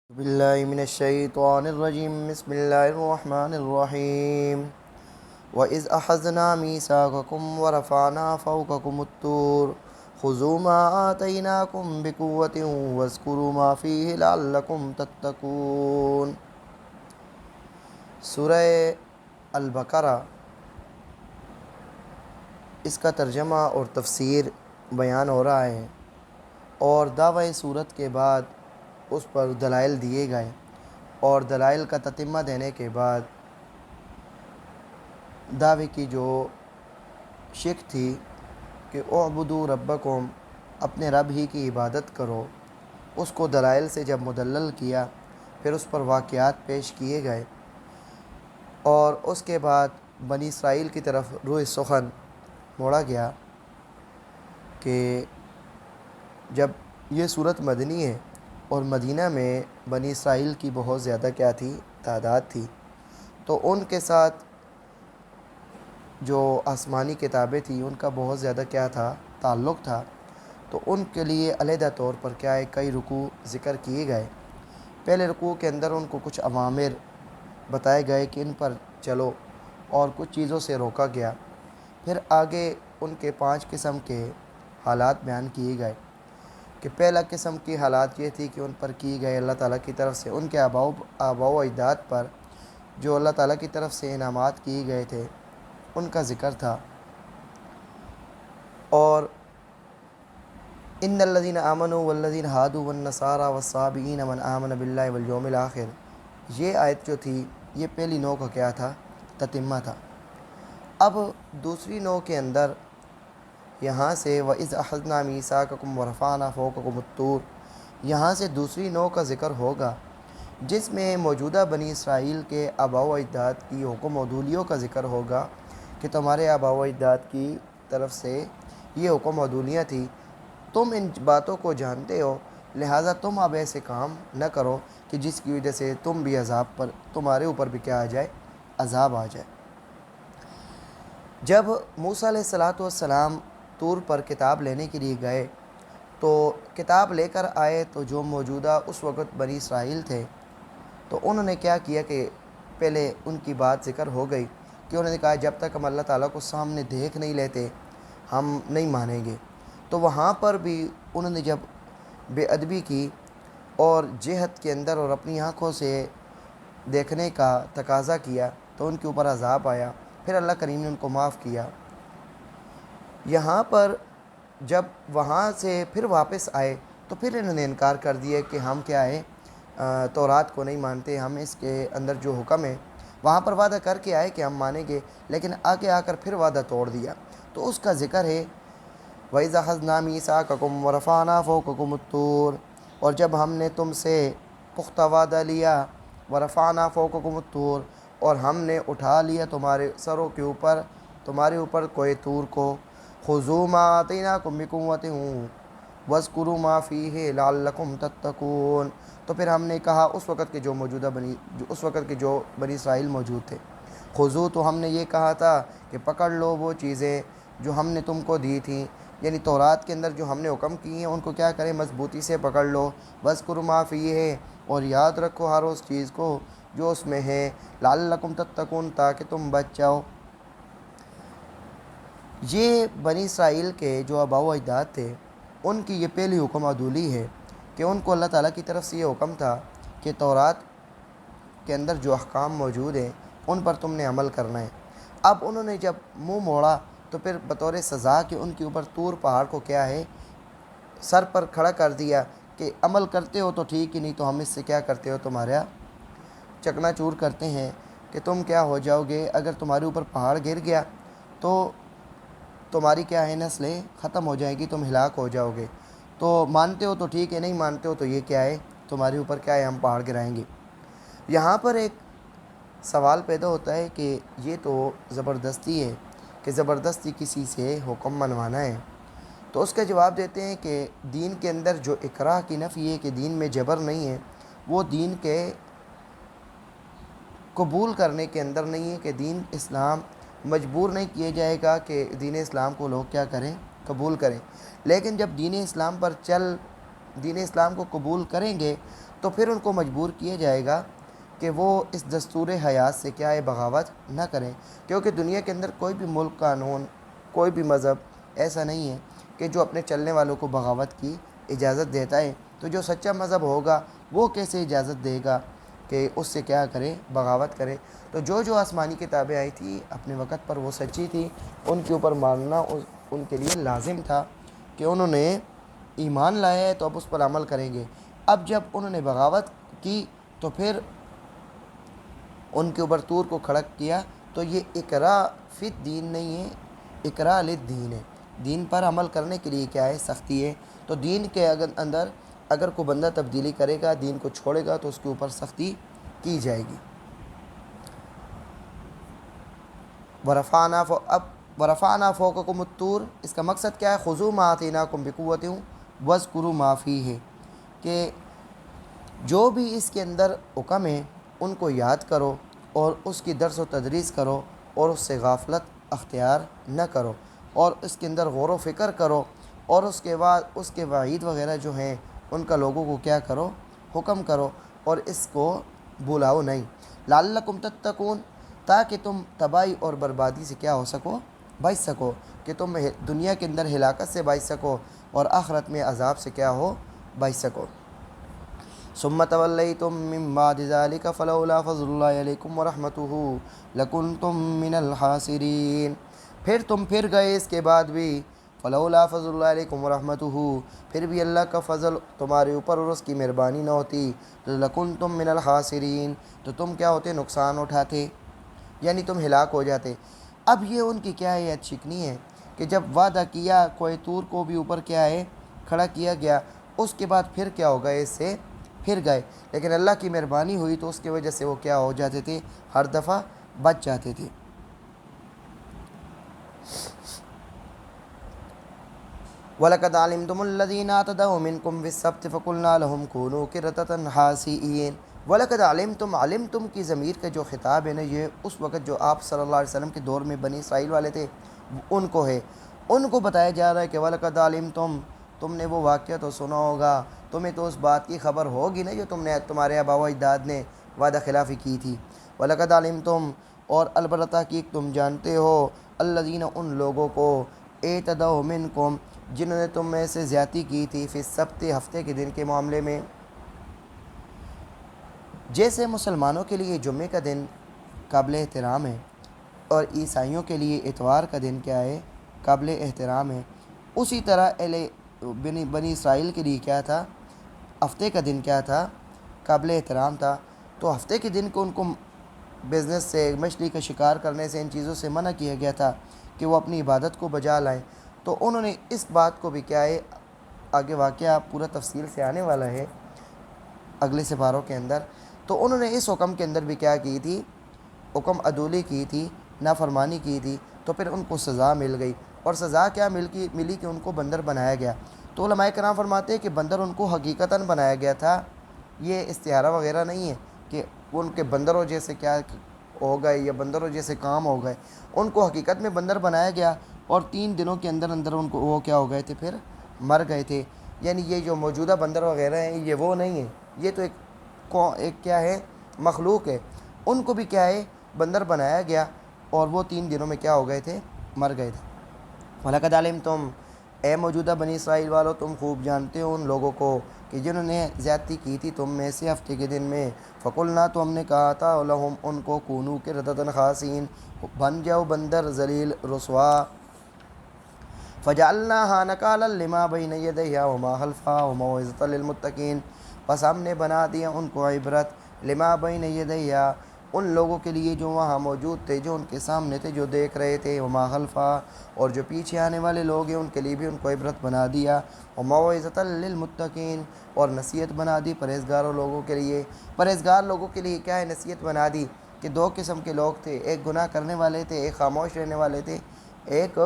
باللہ من الشیطان الرجیم بسم اللہ الرحمن الرحیم وَإِذْ أَخَذْنَا مِيثَاقَكُمْ وَرَفَعْنَا فَوْقَكُمُ الطُّورَ خُذُوا مَا آتَيْنَاكُمْ بِقُوَّةٍ وَاذْكُرُوا مَا فِيهِ لَعَلَّكُمْ تَتَّقُونَ۔ سورہ البقرہ، اس کا ترجمہ اور تفسیر بیان ہو رہا ہے، اور دعوی صورت کے بعد اس پر دلائل دیے گئے، اور دلائل کا تتمہ دینے کے بعد دعوے کی جو شک تھی کہ اعبدوا ربکم، اپنے رب ہی کی عبادت کرو، اس کو دلائل سے جب مدلل کیا، پھر اس پر واقعات پیش کیے گئے، اور اس کے بعد بنی اسرائیل کی طرف روح سخن موڑا گیا کہ جب یہ صورت مدنی ہے اور مدینہ میں بنی اسرائیل کی بہت زیادہ کیا تھی، تعداد تھی، تو ان کے ساتھ جو آسمانی کتابیں تھیں ان کا بہت زیادہ کیا تھا، تعلق تھا، تو ان کے لیے علیحدہ طور پر کیا ہے، کئی رکوع ذکر کیے گئے۔ پہلے رکوع کے اندر ان کو کچھ اوامر بتائے گئے کہ ان پر چلو، اور کچھ چیزوں سے روکا گیا۔ پھر آگے ان کے 5 قسم کے حالات بیان کیے گئے کہ پہلا قسم کی حالات یہ تھی کہ ان پر کی گئے اللہ تعالیٰ کی طرف سے ان کے آباء و اجداد پر جو اللہ تعالیٰ کی طرف سے انعامات کیے گئے تھے، ان کا ذکر تھا۔ اور ان الذین آمنوا والذین ہادوا والنصارى والصابئین من آمن باللہ والیوم الآخر، یہ آیت جو تھی یہ پہلی نوع کا کیا تھا، تتمہ تھا۔ اب دوسری نوع کے اندر یہاں سے وَإِذْ أَخَذْنَا مِيثَاقَكُمْ وَرَفَعْنَا فَوْقَكُمُ الطُّورَ، یہاں سے دوسری نوع کا ذکر ہوگا جس میں موجودہ بنی اسرائیل کے آباء و اجداد کی حکم عدولیوں کا ذکر ہوگا کہ تمہارے آباء و اجداد کی طرف سے یہ حکم عدولیاں تھی، تم ان باتوں کو جانتے ہو، لہٰذا تم اب ایسے کام نہ کرو کہ جس کی وجہ سے تم بھی عذاب پر، تمہارے اوپر بھی کیا آ جائے، عذاب آ جائے۔ جب موسیٰ علیہ السلام طور پر کتاب لینے کے لیے گئے تو کتاب لے کر آئے، تو جو موجودہ اس وقت بنی اسرائیل تھے تو انہوں نے کیا کیا کہ پہلے ان کی بات ذکر ہو گئی کہ انہوں نے کہا جب تک ہم اللہ تعالیٰ کو سامنے دیکھ نہیں لیتے ہم نہیں مانیں گے۔ تو وہاں پر بھی انہوں نے جب بے ادبی کی اور جہت کے اندر اور اپنی آنکھوں سے دیکھنے کا تقاضا کیا تو ان کے اوپر عذاب آیا، پھر اللہ کریم نے ان کو معاف کیا۔ یہاں پر جب وہاں سے پھر واپس آئے تو پھر انہوں نے انکار کر دیا کہ ہم کیا ہے، تورات کو نہیں مانتے، ہم اس کے اندر جو حکم ہے وہاں پر وعدہ کر کے آئے کہ ہم مانیں گے، لیکن آگے آ کر پھر وعدہ توڑ دیا۔ تو اس کا ذکر ہے وَإِذْ أَخَذْنَا مِيثَاقَكُمْ وَرَفَعْنَا فَوْقَكُمُ الطُّورَ، اور جب ہم نے تم سے پختہ وعدہ لیا، وَرَفَعْنَا فَوْقَكُمُ الطُّورَ، اور ہم نے اٹھا لیا تمہارے سروں کے اوپر، تمہارے اوپر کوہ طور کو، خُذُوا مَا آتَيْنَاكُمْ بِقُوَّةٍ وَاذْكُرُوا مَا فِيهِ لَعَلَّكُمْ تَتَّقُونَ۔ تو پھر ہم نے کہا اس وقت کے جو بنی اسرائیل موجود تھے، خُذُوا، تو ہم نے یہ کہا تھا کہ پکڑ لو وہ چیزیں جو ہم نے تم کو دی تھیں، یعنی تورات کے اندر جو ہم نے حکم کی ہیں ان کو کیا کریں، مضبوطی سے پکڑ لو، وَاذْكُرُوا مَا فِيهِ، اور یاد رکھو ہر اس چیز کو جو اس میں ہے، لَعَلَّكُمْ تَتَّقُونَ، تاکہ تم بچ جاؤ۔ یہ بنی اسرائیل کے جو آباء و اجداد تھے ان کی یہ پہلی حکم عدولی ہے کہ ان کو اللہ تعالیٰ کی طرف سے یہ حکم تھا کہ تورات کے اندر جو احکام موجود ہیں ان پر تم نے عمل کرنا ہے۔ اب انہوں نے جب منہ موڑا تو پھر بطور سزا کہ ان کے اوپر طور پہاڑ کو کیا ہے، سر پر کھڑا کر دیا کہ عمل کرتے ہو تو ٹھیک ہی، نہیں تو ہم اس سے کیا کرتے ہو، تمہارا چکنا چور کرتے ہیں کہ تم کیا ہو جاؤ گے، اگر تمہارے اوپر پہاڑ گر گیا تو تمہاری کیا ہے، نسلیں ختم ہو جائیں گی، تم ہلاک ہو جاؤ گے، تو مانتے ہو تو ٹھیک ہے، نہیں مانتے ہو تو یہ کیا ہے، تمہارے اوپر کیا ہے، ہم پہاڑ گرائیں گے۔ یہاں پر ایک سوال پیدا ہوتا ہے کہ یہ تو زبردستی ہے کہ زبردستی کسی سے حکم منوانا ہے، تو اس کا جواب دیتے ہیں کہ دین کے اندر جو اکراہ کی نفی ہے کہ دین میں جبر نہیں ہے، وہ دین کے قبول کرنے کے اندر نہیں ہے، کہ دین اسلام مجبور نہیں کیا جائے گا کہ دین اسلام کو لوگ کیا کریں، قبول کریں، لیکن جب دین اسلام کو قبول کریں گے تو پھر ان کو مجبور کیا جائے گا کہ وہ اس دستور حیات سے کیا ہے بغاوت نہ کریں، کیونکہ دنیا کے اندر کوئی بھی ملک، قانون، کوئی بھی مذہب ایسا نہیں ہے کہ جو اپنے چلنے والوں کو بغاوت کی اجازت دیتا ہے۔ تو جو سچا مذہب ہوگا وہ کیسے اجازت دے گا کہ اس سے کیا کرے، بغاوت کرے؟ تو جو آسمانی کتابیں آئی تھی اپنے وقت پر وہ سچی تھی، ان کے اوپر ماننا ان کے لیے لازم تھا کہ انہوں نے ایمان لایا ہے تو اب اس پر عمل کریں گے۔ اب جب انہوں نے بغاوت کی تو پھر ان کے اوپر طور کو کھڑا کیا، تو یہ اکراہ فی الدین نہیں ہے، اکراہ للدین ہے۔ دین پر عمل کرنے کے لیے کیا ہے، سختی ہے۔ تو دین کے اندر اگر کوئی بندہ تبدیلی کرے گا، دین کو چھوڑے گا، تو اس کے اوپر سختی کی جائے گی۔ ورفعنا فوقکم الطور، اس کا مقصد کیا ہے؟ خذوا ما آتیناکم بقوۃ واذکروا ما فیہ، کہ جو بھی اس کے اندر حکم ہے ان کو یاد کرو اور اس کی درس و تدریس کرو اور اس سے غفلت اختیار نہ کرو، اور اس کے اندر غور و فکر کرو، اور اس کے بعد اس کے وعید وغیرہ جو ہیں ان کا لوگوں کو کیا کرو، حکم کرو، اور اس کو بلاؤ نہیں۔ لعلکم تتقون، تاکہ تم تباہی اور بربادی سے کیا ہو سکو، بچ سکو، کہ تم دنیا کے اندر ہلاکت سے بچ سکو اور آخرت میں عذاب سے کیا ہو، بچ سکو۔ ثم تولیتم من بعد ذلک فلولا فضل اللہ علیکم ورحمتہ لکنتم من الخاسرین، پھر تم پھر گئے اس کے بعد بھی، فلولا فضل اللہ علیکم ورحمتہ، پھر بھی اللہ کا فضل تمہارے اوپر اور اس کی مہربانی نہ ہوتی تو لکنتم من الخاسرین، تو تم کیا ہوتے، نقصان اٹھاتے، یعنی تم ہلاک ہو جاتے۔ اب یہ ان کی کیا ہے، شکنی ہے کہ جب وعدہ کیا، کوہ طور کو بھی اوپر کیا ہے کھڑا کیا گیا، اس کے بعد پھر کیا ہو گئے، اس سے پھر گئے، لیکن اللہ کی مہربانی ہوئی تو اس کی وجہ سے وہ کیا ہو جاتے تھے، ہر دفعہ بچ جاتے تھے۔ وَلَقَدْ عَلِمْتُمُ الَّذِينَ اعْتَدَوْا مِنْكُمْ فِي السَّبْتِ فَقُلْنَا لَهُمْ كُونُوا قِرَدَةً خَاسِئِينَ۔ وَلَقَدْ عَلِمْتُمْ، علمتم کی ضمیر کا جو خطاب ہے نا، یہ اس وقت جو آپ صلی اللہ علیہ وسلم کے دور میں بنی اسرائیل والے تھے ان کو ہے، ان کو بتایا جا رہا ہے کہ وَلَقَدْ عَلِمْتُمْ، تم نے وہ واقعہ تو سنا ہوگا، تمہیں تو اس بات کی خبر ہوگی نا جو تمہارے آباء و اجداد نے وعدہ خلافی کی تھی۔ وَلَقَدْ عَلِمْتُمْ، اور البتہ تحقیق تم جانتے ہو، الذین، ان لوگوں کو، اعتدوا منکم، جنہوں نے تم میں سے زیادتی کی تھی، فی السبت، ہفتے کے دن کے معاملے میں۔ جیسے مسلمانوں کے لیے جمعے کا دن قابل احترام ہے اور عیسائیوں کے لیے اتوار کا دن کیا ہے، قابل احترام ہے، اسی طرح بنی اسرائیل کے لیے کیا تھا، ہفتے کا دن کیا تھا، قابل احترام تھا۔ تو ہفتے کے دن کو ان کو بزنس سے، مچھلی کا شکار کرنے سے، ان چیزوں سے منع کیا گیا تھا کہ وہ اپنی عبادت کو بجا لائیں۔ تو انہوں نے اس بات کو بھی کیا ہے، آگے واقعہ پورا تفصیل سے آنے والا ہے اگلے سپاروں کے اندر، تو انہوں نے اس حکم کے اندر بھی کیا کی تھی، حکم عدولی کی تھی، نافرمانی کی تھی، تو پھر ان کو سزا مل گئی، اور سزا کیا ملی کہ ان کو بندر بنایا گیا۔ تو علماء کرام فرماتے ہیں کہ بندر ان کو حقیقتاً بنایا گیا تھا، یہ استعارہ وغیرہ نہیں ہے کہ ان کے بندروں جیسے کیا ہو گئے یا بندروں جیسے کام ہو گئے، ان کو حقیقت میں بندر بنایا گیا، اور 3 دنوں کے اندر ان کو وہ کیا ہو گئے تھے، پھر مر گئے تھے۔ یعنی یہ جو موجودہ بندر وغیرہ ہیں یہ وہ نہیں ہیں، یہ تو ایک کیا ہے، مخلوق ہے، ان کو بھی کیا ہے، بندر بنایا گیا، اور وہ 3 دنوں میں کیا ہو گئے تھے، مر گئے تھے۔ وَلَقَدْ عَلِمْتُمْ، اے موجودہ بنی اسرائیل والو، تم خوب جانتے ہو ان لوگوں کو کہ جنہوں نے زیادتی کی تھی تم میں سے ہفتے کے دن میں، فَقُلْنَا، تو ہم نے کہا تھا، لَهُمْ، ان کو، كُونُوا قِرَدَةً خَاسِئِينَ، بن جاؤ بندر ذلیل رسوا، فَجَعَلْنَاهَا نَكَالًا لِمَا بَيْنَ يَدَيْهَا وَمَا خَلْفَهَا وَمَوْعِظَةً لِلْمُتَّقِينَ، بس ہم نے بنا دیا ان کو عبرت، لما بین یدیہا، ان لوگوں کے لیے جو وہاں موجود تھے، جو ان کے سامنے تھے، جو دیکھ رہے تھے، وما خلفا، اور جو پیچھے آنے والے لوگ ہیں ان کے لیے بھی ان کو عبرت بنا دیا، وموعظۃ للمتقین، اور نصیحت بنا دی پرہیزگاروں لوگوں کے لیے۔ پرہیزگار لوگوں کے لیے کیا ہے، نصیحت بنا دی کہ 2 قسم کے لوگ تھے، ایک گناہ کرنے والے تھے، ایک خاموش رہنے والے تھے، ایک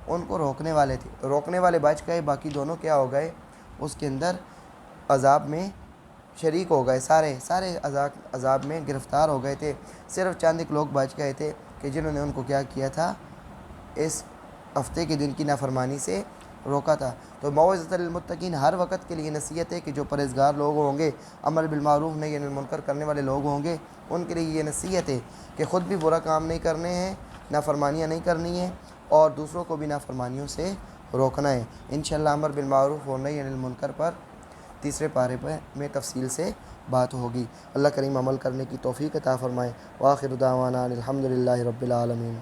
ان کو روکنے والے تھے۔ روکنے والے بچ گئے، باقی دونوں کیا ہو گئے، اس کے اندر عذاب میں شریک ہو گئے، سارے عذاب میں گرفتار ہو گئے تھے۔ صرف چند ایک لوگ بچ گئے تھے کہ جنہوں نے ان کو کیا کیا تھا، اس ہفتے کے دن کی نافرمانی سے روکا تھا۔ تو موعظۃ للمتقین ہر وقت کے لیے نصیحت ہے کہ جو پرہیزگار لوگ ہوں گے، امر بالمعروف نہی عن المنکر کرنے والے لوگ ہوں گے، ان کے لیے یہ نصیحت ہے کہ خود بھی برا کام نہیں کرنے ہیں، نافرمانیاں نہیں کرنی ہیں، اور دوسروں کو بھی نافرمانیوں سے روکنا ہے۔ انشاءاللہ امر بالمعروف و نہی عن المنکر پر تیسرے پارے میں تفصیل سے بات ہوگی۔ اللہ کریم عمل کرنے کی توفیق عطا فرمائے۔ وآخر دعوانا الحمد للہ رب العالمین۔